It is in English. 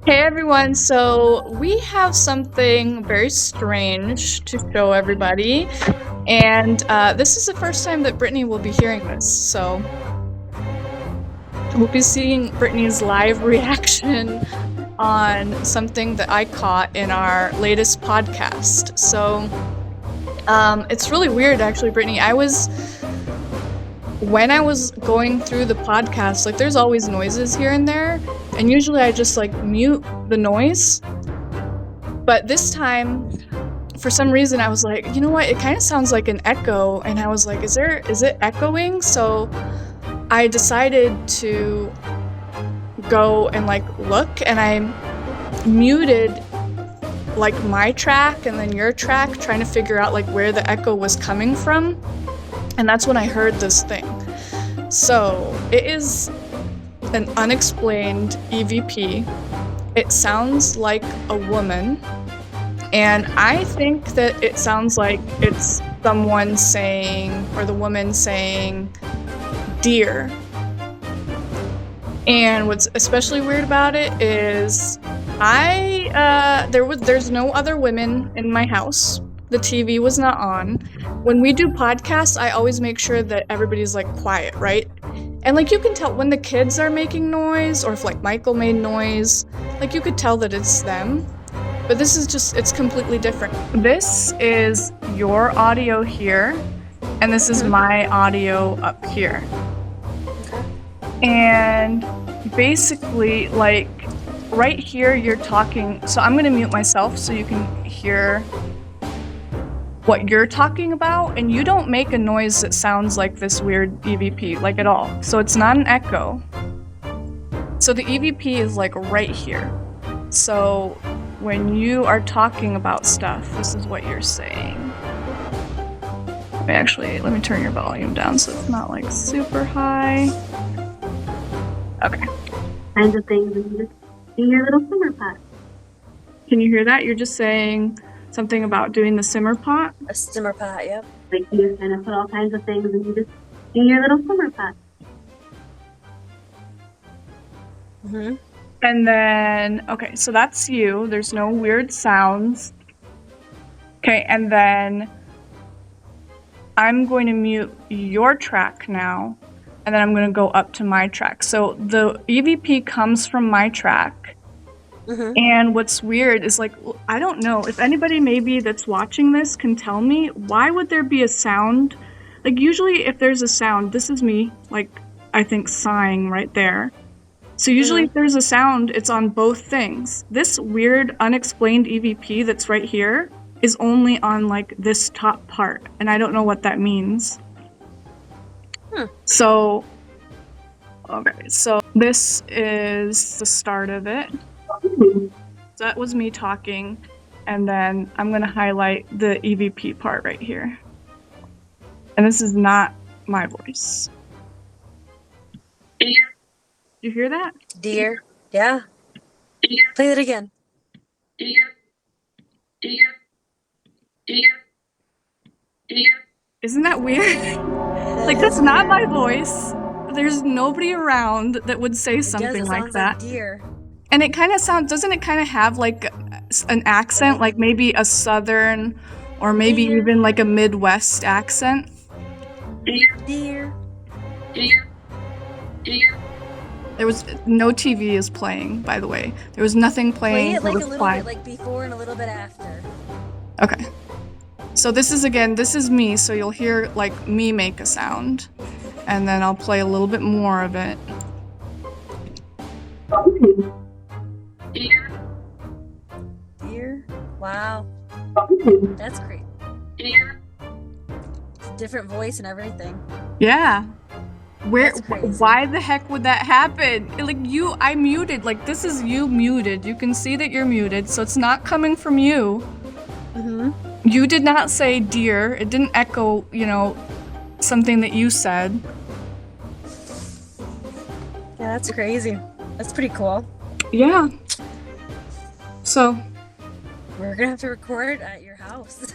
Hey everyone, so we have something very strange to show everybody, and this is the first time that Brittany will be hearing this, so we'll be seeing Brittany's live reaction on something that I caught in our latest podcast. So it's really weird actually, Brittany. When I was going through the podcast, like there's always noises here and there, and usually I just like mute the noise. But this time, for some reason, I was like, you know what? It kind of sounds like an echo, and I was like, is it echoing? So I decided to go and like look, and I muted like my track and then your track, trying to figure out like where the echo was coming from. And that's when I heard this thing. So it is an unexplained EVP. It sounds like a woman, and I think that it sounds like it's someone saying, or the woman saying, dear. And what's especially weird about it is there's no other women in my house. The TV was not on. When we do podcasts, I always make sure that everybody's like quiet, right? And like you can tell when the kids are making noise, or if like Michael made noise, like you could tell that it's them. But this is just, it's completely different. This is your audio here, and this is my audio up here. And basically, like right here, you're talking. So I'm gonna mute myself so you can hear what you're talking about, and you don't make a noise that sounds like this weird EVP, like at all. So it's not an echo. So the EVP is like right here. So when you are talking about stuff, this is what you're saying. Actually, let me turn your volume down so it's not like super high. Okay. Kinds of things in your little simmer pot. Can you hear that? You're just saying something about doing the simmer pot? A simmer pot, yep. Like you just kind of put all kinds of things in your little simmer pot. Mm-hmm. And then, okay, so that's you. There's no weird sounds. Okay, and then I'm going to mute your track now, and then I'm going to go up to my track. So the EVP comes from my track. Mm-hmm. And what's weird is, like, I don't know if anybody maybe that's watching this can tell me, why would there be a sound? Like, usually if there's a sound, this is me, like, I think sighing right there. So usually if there's a sound, it's on both things. This weird unexplained EVP that's right here is only on like this top part, and I don't know what that means. So, okay, so this is the start of it. So that was me talking, and then I'm going to highlight the EVP part right here. And this is not my voice. You hear that? Dear. Yeah. Play it again. Isn't that weird? Like, that's not my voice. There's nobody around that would say something like that. Like dear. And it kind of sounds, doesn't it kind of have like an accent, like maybe a southern or maybe even like a Midwest accent? Dear. There was no TV is playing, by the way. There was nothing playing. Play it like a little bit like before and a little bit after. Okay. So this is me, so you'll hear like me make a sound. And then I'll play a little bit more of it. Dear? Wow. That's great. Different voice and everything. Yeah. Why the heck would that happen? Like I muted, like this is you muted. You can see that you're muted, so it's not coming from you. Mm-hmm. You did not say dear. It didn't echo, something that you said. Yeah, that's crazy. That's pretty cool. Yeah. So we're gonna have to record at your house.